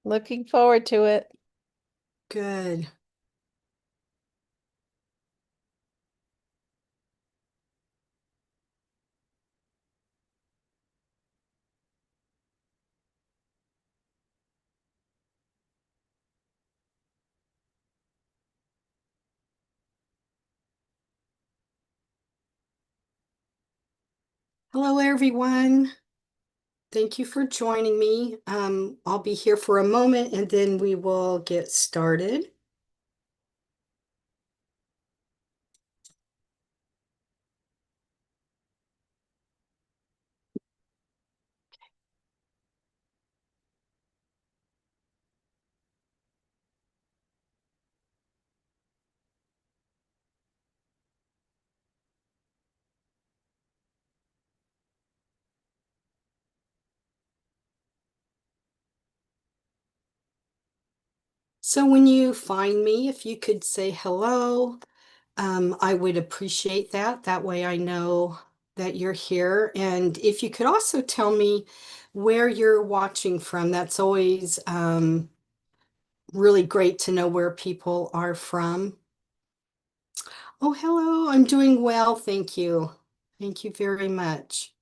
Looking forward to it. Good. Hello, everyone. Thank you for joining me. I'll be here for a moment and then we will get started. So when you find me, if you could say hello, I would appreciate that. That way I know that you're here. And if you could also tell me where you're watching from, that's always really great to know where people are from. Oh, hello. I'm doing well. Thank you. Thank you very much.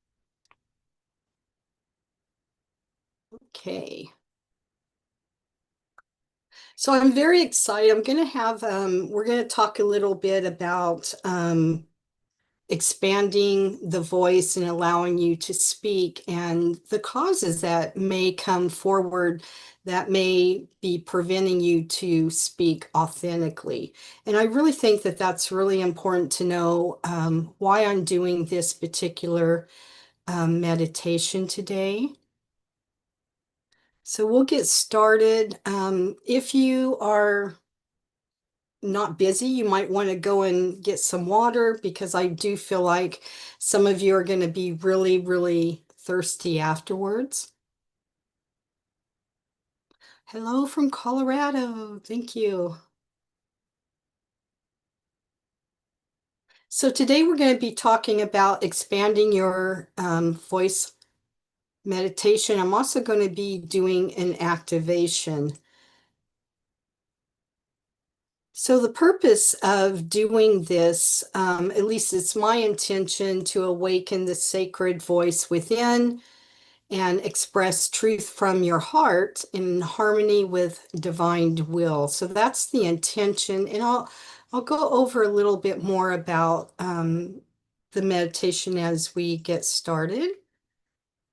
Okay. So I'm very excited. I'm going to have, we're going to talk a little bit about expanding the voice and allowing you to speak and the causes that may come forward that may be preventing you to speak authentically. And I really think that that's really important to know why I'm doing this particular meditation today. So we'll get started. If you are not busy, you might want to go and get some water because I do feel like some of you are going to be really, really thirsty afterwards. Hello from Colorado. Thank you. So today we're going to be talking about expanding your voice meditation. I'm also going to be doing an activation. So the purpose of doing this, at least it's my intention to awaken the sacred voice within and express truth from your heart in harmony with divine will. So that's the intention. And I'll go over a little bit more about the meditation as we get started.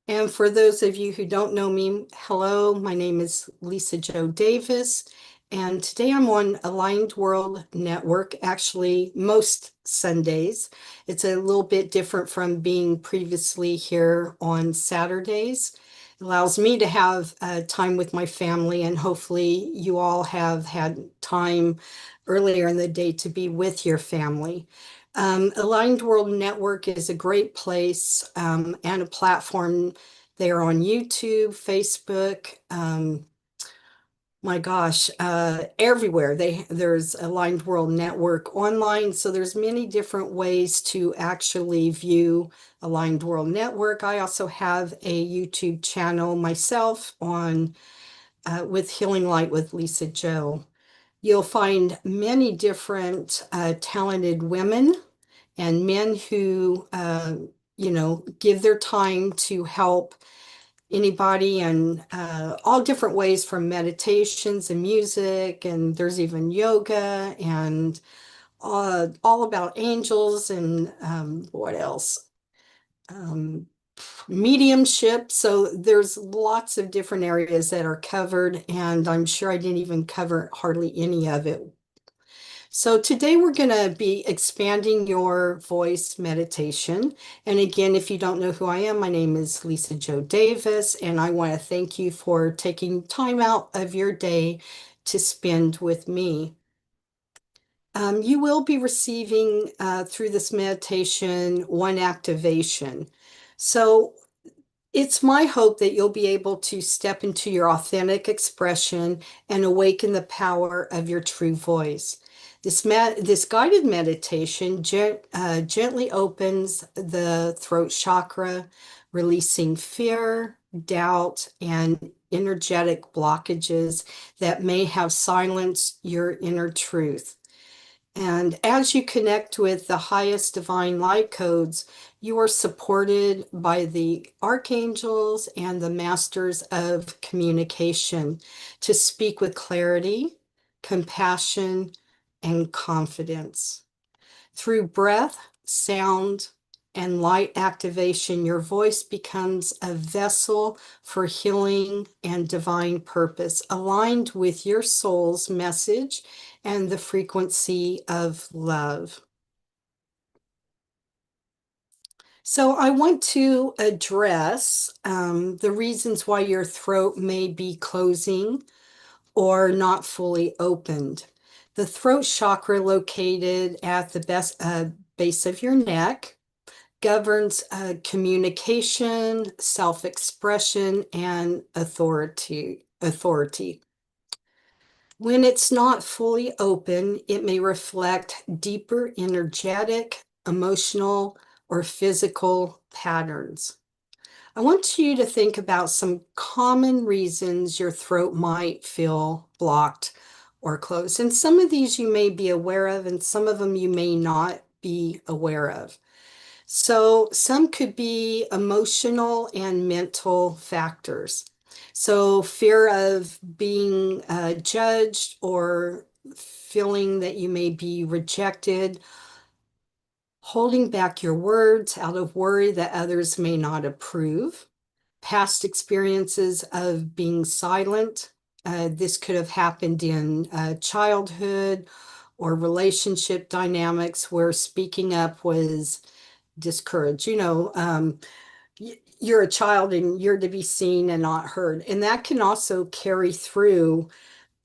And for those of you who don't know me, hello, my name is Lisa Jo Davis, and today I'm on Aligned World Network, actually most Sundays. It's a little bit different from being previously here on Saturdays. It allows me to have time with my family, and hopefully you all have had time earlier in the day to be with your family. Aligned World Network is a great place and a platform. They are on YouTube, Facebook, my gosh, everywhere. There's Aligned World Network online, so there's many different ways to actually view Aligned World Network. I also have a YouTube channel myself on with Healing Light with Lisa Jo. You'll find many different talented women and men who, give their time to help anybody and all different ways from meditations and music. And there's even yoga and all about angels and what else? Um, Mediumship. So there's lots of different areas that are covered, and I'm sure I didn't even cover hardly any of it. So today we're going to be expanding your voice meditation. And again, if you don't know who I am, my name is Lisa Jo Davis, and I want to thank you for taking time out of your day to spend with me. You will be receiving through this meditation one activation. So it's my hope that you'll be able to step into your authentic expression and awaken the power of your true voice. This guided meditation gently opens the throat chakra, releasing fear, doubt, and energetic blockages that may have silenced your inner truth. And as you connect with the highest divine light codes, you are supported by the archangels and the masters of communication to speak with clarity, compassion, and confidence. Through breath, sound, and light activation, your voice becomes a vessel for healing and divine purpose, aligned with your soul's message and the frequency of love. So I want to address the reasons why your throat may be closing or not fully opened. The throat chakra, located at the base of your neck, governs communication, self-expression, and authority. When it's not fully open, it may reflect deeper energetic, emotional, or physical patterns. I want you to think about some common reasons your throat might feel blocked or closed. And some of these you may be aware of, and some of them you may not be aware of. So some could be emotional and mental factors. So fear of being judged, or feeling that you may be rejected, holding back your words out of worry that others may not approve, past experiences of being silent. This could have happened in childhood or relationship dynamics where speaking up was discouraged. You're a child and you're to be seen and not heard. And that can also carry through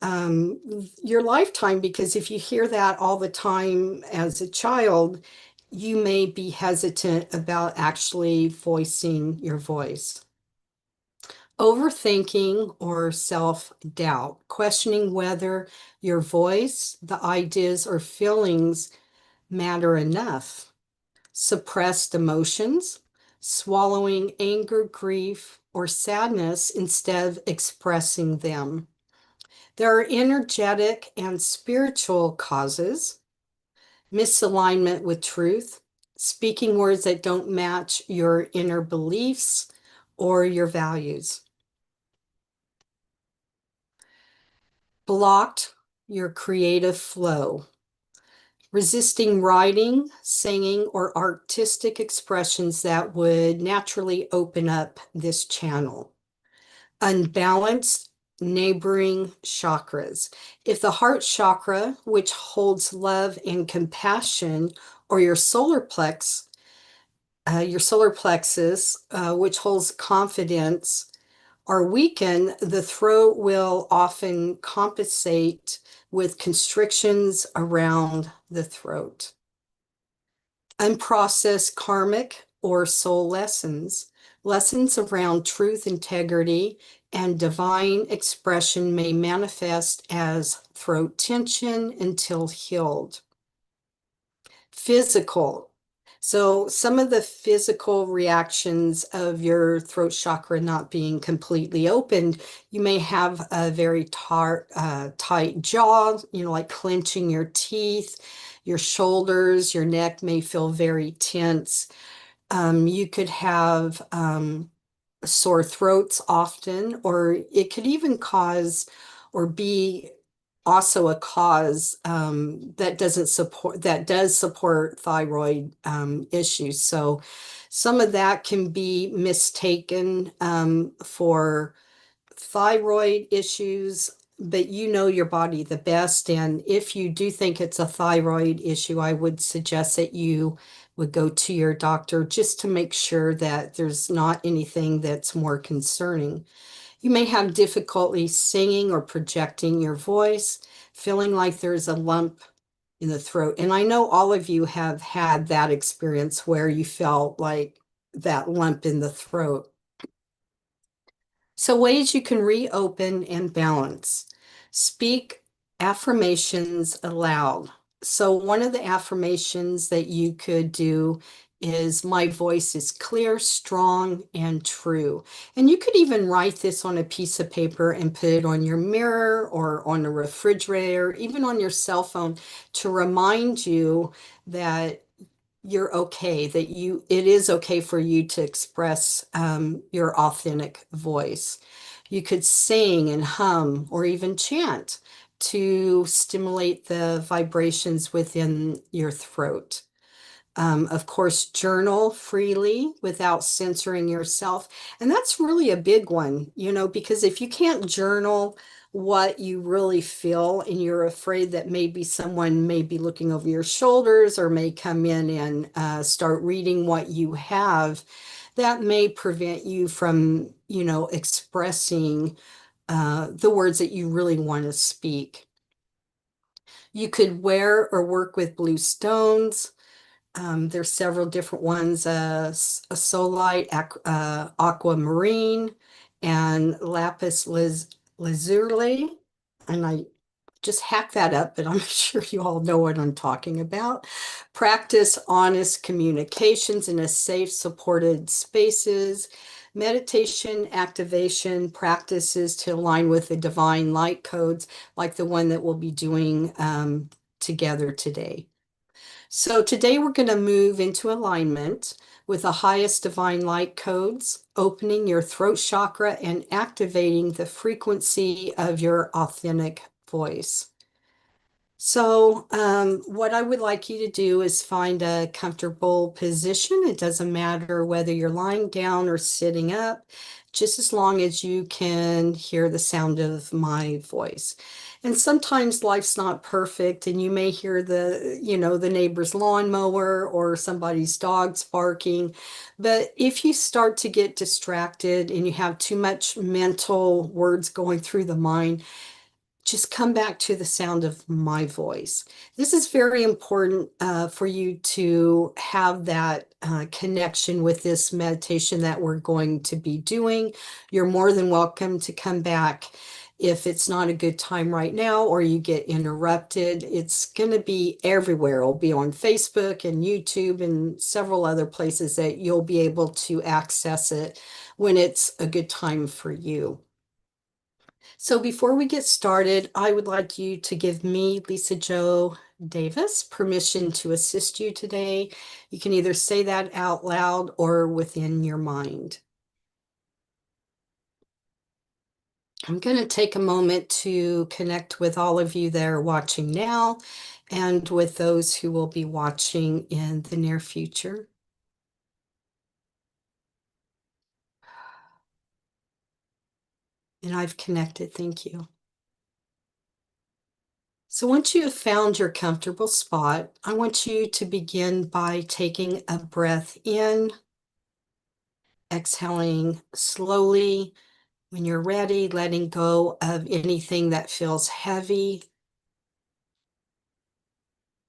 um, your lifetime, because if you hear that all the time as a child, you may be hesitant about actually voicing your voice. Overthinking or self-doubt, questioning whether your voice, the ideas, or feelings matter enough. Suppressed emotions, swallowing anger, grief, or sadness instead of expressing them. There are energetic and spiritual causes: misalignment with truth, speaking words that don't match your inner beliefs or your values. Blocked your creative flow, resisting writing, singing, or artistic expressions that would naturally open up this channel. Unbalanced neighboring chakras. If the heart chakra, which holds love and compassion, or your solar plexus, which holds confidence, are weakened, the throat will often compensate with constrictions around the throat. Unprocessed karmic or soul lessons, lessons around truth, integrity, and divine expression may manifest as throat tension until healed. Physical. So some of the physical reactions of your throat chakra not being completely opened, you may have a very tight jaw, like clenching your teeth. Your shoulders, your neck may feel very tense. You could have sore throats often, or it could even cause or be also a cause that does support thyroid issues. So some of that can be mistaken for thyroid issues, but you know your body the best. And if you do think it's a thyroid issue, I would suggest that you would go to your doctor just to make sure that there's not anything that's more concerning. You may have difficulty singing or projecting your voice, feeling like there's a lump in the throat. And I know all of you have had that experience where you felt like that lump in the throat. So ways you can reopen and balance. Speak affirmations aloud. So one of the affirmations that you could do is my voice is clear, strong, and true. And you could even write this on a piece of paper and put it on your mirror or on a refrigerator, even on your cell phone to remind you that you're okay, that it is okay for you to express your authentic voice. You could sing and hum or even chant to stimulate the vibrations within your throat. Of course, journal freely without censoring yourself. And that's really a big one, because if you can't journal what you really feel and you're afraid that maybe someone may be looking over your shoulders or may come in and start reading what you have, that may prevent you from, expressing the words that you really want to speak. You could wear or work with blue stones. There's several different ones, a solite, aquamarine, and lapis lazuli. And I just hack that up, but I'm sure you all know what I'm talking about. Practice honest communications in a safe, supported spaces. Meditation activation practices to align with the divine light codes, like the one that we'll be doing together today. So today we're going to move into alignment with the highest divine light codes, opening your throat chakra and activating the frequency of your authentic voice. So what I would like you to do is find a comfortable position. It doesn't matter whether you're lying down or sitting up, just as long as you can hear the sound of my voice. And sometimes life's not perfect and you may hear the neighbor's lawnmower or somebody's dog's barking. But if you start to get distracted and you have too much mental words going through the mind, just come back to the sound of my voice. This is very important for you to have that connection with this meditation that we're going to be doing. You're more than welcome to come back if it's not a good time right now or you get interrupted. It's going to be everywhere. It'll be on Facebook and YouTube and several other places that you'll be able to access it when it's a good time for you. So before we get started, I would like you to give me, Lisa Jo Davis, permission to assist you today. You can either say that out loud or within your mind. I'm going to take a moment to connect with all of you that are watching now and with those who will be watching in the near future. And I've connected. Thank you. So once you have found your comfortable spot, I want you to begin by taking a breath in, exhaling slowly. When you're ready, letting go of anything that feels heavy.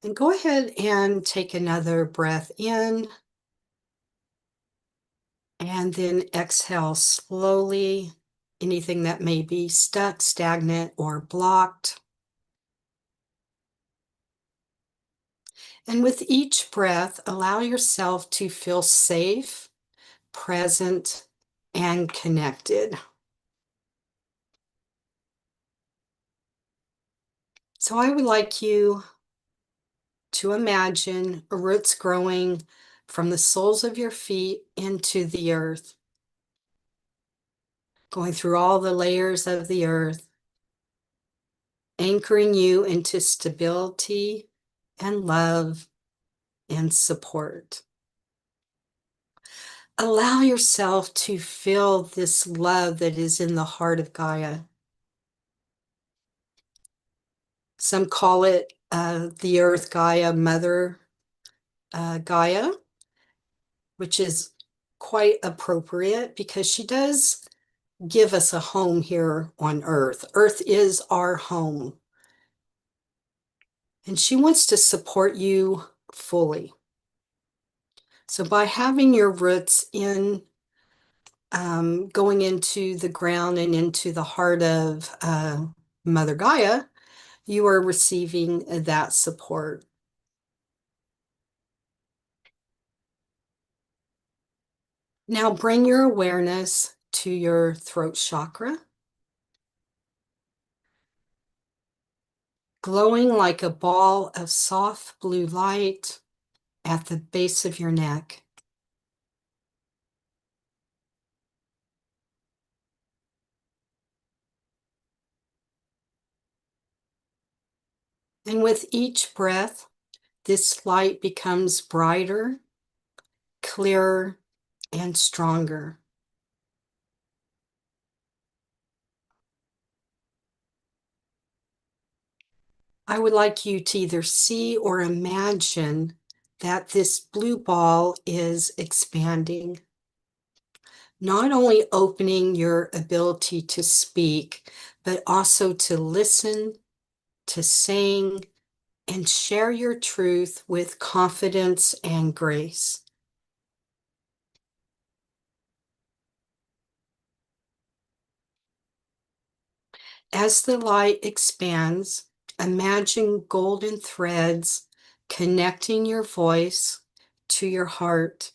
And go ahead and take another breath in. And then exhale slowly. Anything that may be stuck, stagnant, or blocked. And with each breath, allow yourself to feel safe, present, and connected. So I would like you to imagine roots growing from the soles of your feet into the earth, going through all the layers of the earth, anchoring you into stability and love and support. Allow yourself to feel this love that is in the heart of Gaia. Some call it the earth Gaia, Mother Gaia, which is quite appropriate because she does give us a home here on Earth. Earth is our home. And she wants to support you fully. So by having your roots in, going into the ground and into the heart of Mother Gaia, you are receiving that support. Now bring your awareness to your throat chakra, glowing like a ball of soft blue light at the base of your neck. And with each breath, this light becomes brighter, clearer, and stronger. I would like you to either see or imagine that this blue ball is expanding, not only opening your ability to speak, but also to listen, to sing, and share your truth with confidence and grace. As the light expands, imagine golden threads connecting your voice to your heart,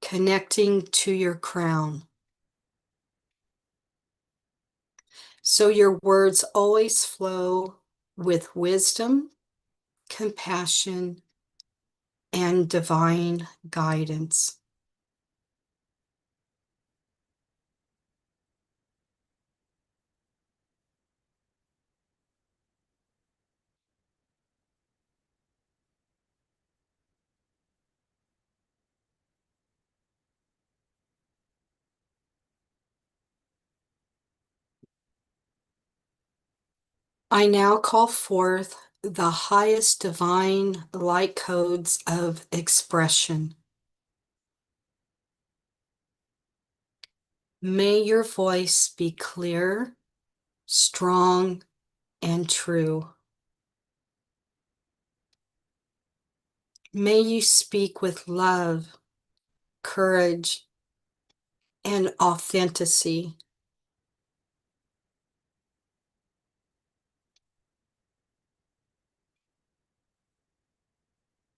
connecting to your crown. So your words always flow with wisdom, compassion, and divine guidance. I now call forth the highest divine light codes of expression. May your voice be clear, strong, and true. May you speak with love, courage, and authenticity.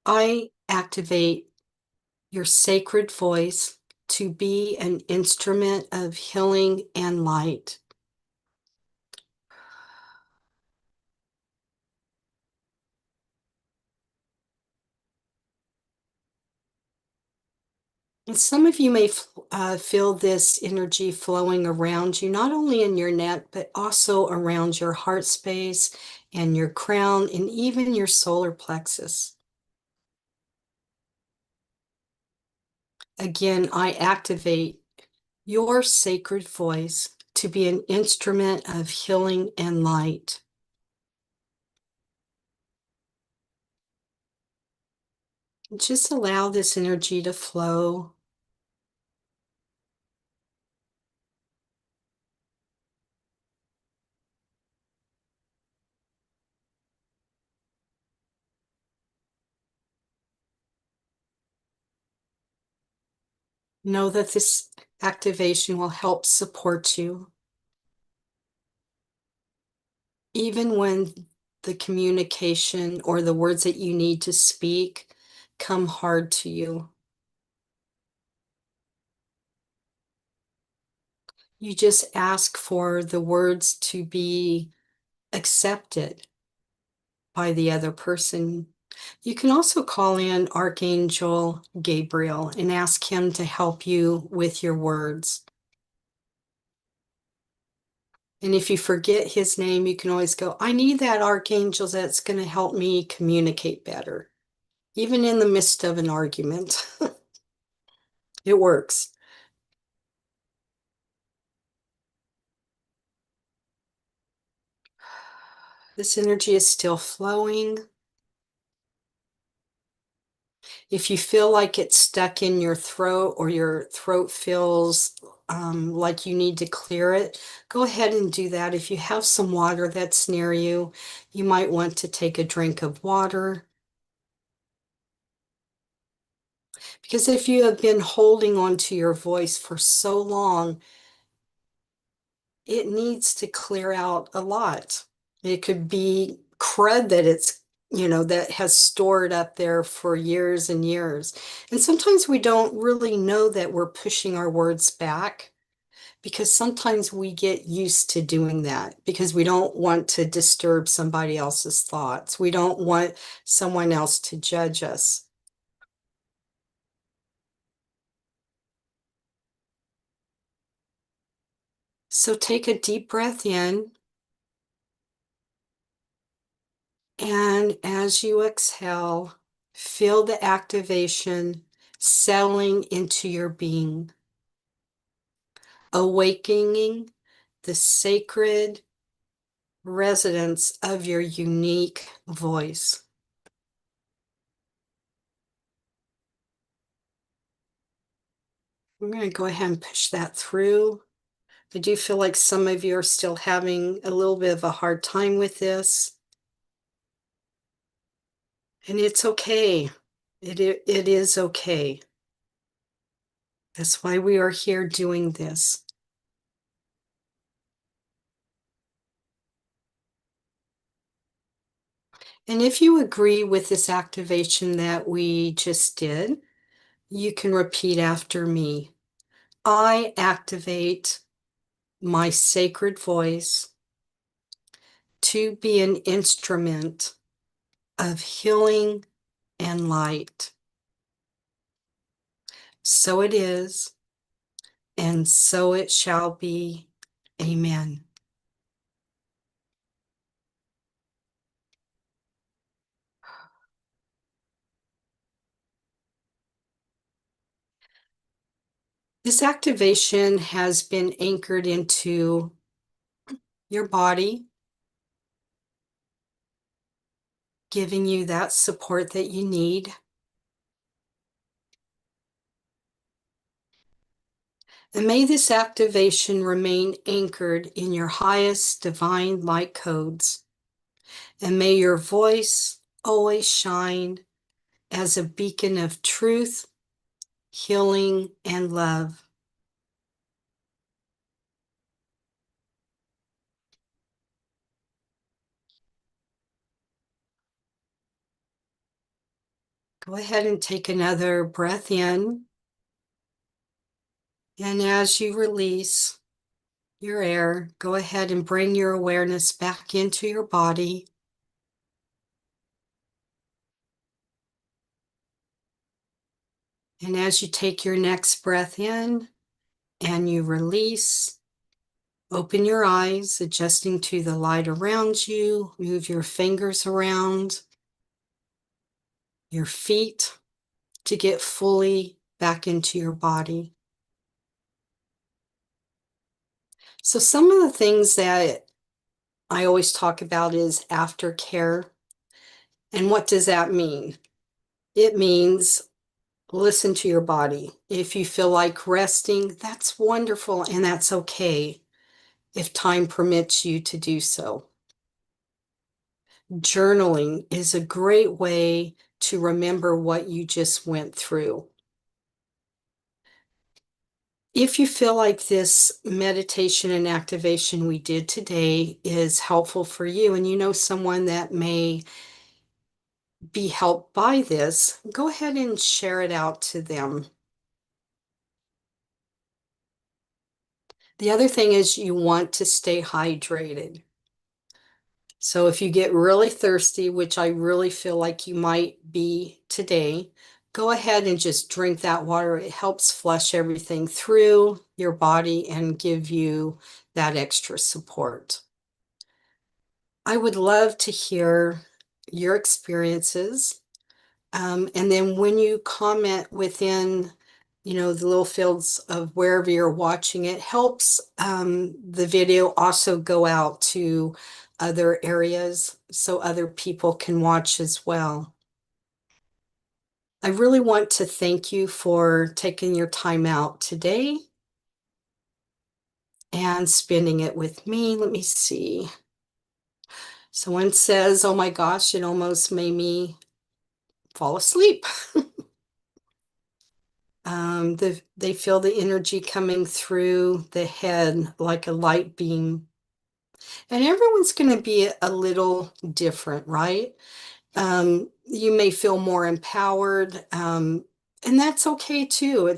I activate your sacred voice to be an instrument of healing and light. And some of you may feel this energy flowing around you, not only in your neck, but also around your heart space and your crown and even your solar plexus. Again, I activate your sacred voice to be an instrument of healing and light. Just allow this energy to flow. Know that this activation will help support you, even when the communication or the words that you need to speak come hard to you. You just ask for the words to be accepted by the other person. You can also call in Archangel Gabriel and ask him to help you with your words. And if you forget his name, you can always go, I need that archangel that's going to help me communicate better, even in the midst of an argument. It works. This energy is still flowing. If you feel like it's stuck in your throat or your throat feels like you need to clear it, go ahead and do that. If you have some water that's near you, you might want to take a drink of water. Because if you have been holding on to your voice for so long, it needs to clear out a lot. It could be crud that it's that has stored up there for years and years. And sometimes we don't really know that we're pushing our words back because sometimes we get used to doing that because we don't want to disturb somebody else's thoughts. We don't want someone else to judge us. So take a deep breath in, and as you exhale, feel the activation settling into your being, awakening the sacred resonance of your unique voice. I'm going to go ahead and push that through. I do feel like some of you are still having a little bit of a hard time with this, and it's okay. It is okay. That's why we are here doing this. And if you agree with this activation that we just did, you can repeat after me. I activate my sacred voice to be an instrument of healing and light. So it is, and so it shall be. Amen. This activation has been anchored into your body, giving you that support that you need. And may this activation remain anchored in your highest divine light codes. And may your voice always shine as a beacon of truth, healing, and love. Go ahead and take another breath in. And as you release your air, go ahead and bring your awareness back into your body. And as you take your next breath in and you release, open your eyes, adjusting to the light around you. Move your fingers around your feet to get fully back into your body. So some of the things that I always talk about is aftercare. And what does that mean? It means listen to your body. If you feel like resting, that's wonderful and that's okay if time permits you to do so. Journaling is a great way to remember what you just went through. If you feel like this meditation and activation we did today is helpful for you, and you know someone that may be helped by this, go ahead and share it out to them. The other thing is you want to stay hydrated. So if you get really thirsty, which I really feel like you might be today, go ahead and just drink that water. It helps flush everything through your body and give you that extra support. I would love to hear your experiences. And then when you comment within, the little fields of wherever you're watching, it helps the video also go out to other areas so other people can watch as well. I really want to thank you for taking your time out today and spending it with me. Let me see. Someone says, oh my gosh, it almost made me fall asleep. They feel the energy coming through the head like a light beam. And everyone's going to be a little different, right? You may feel more empowered, and that's okay too.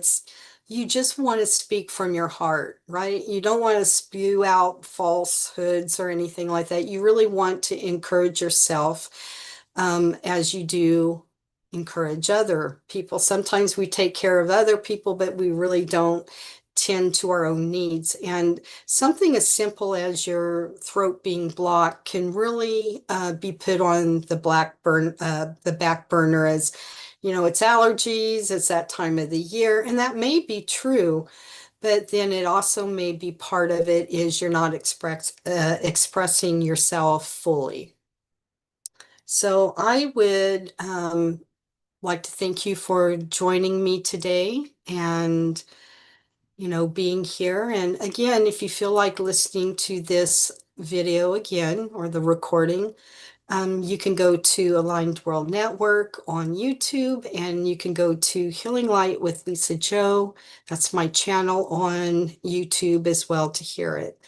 You just want to speak from your heart, right? You don't want to spew out falsehoods or anything like that. You really want to encourage yourself, as you do encourage other people. Sometimes we take care of other people, but we really don't tend to our own needs. And something as simple as your throat being blocked can really be put on the back burner as, it's allergies, it's that time of the year, and that may be true. But then it also may be part of it is you're not expressing yourself fully. So I would like to thank you for joining me today and being here. And again, if you feel like listening to this video again or the recording, you can go to Aligned World Network on YouTube, and you can go to Healing Light with Lisa Joe. That's my channel on YouTube as well to hear it.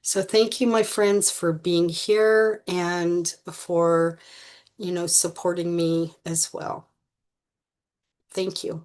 So thank you, my friends, for being here and for, supporting me as well. Thank you.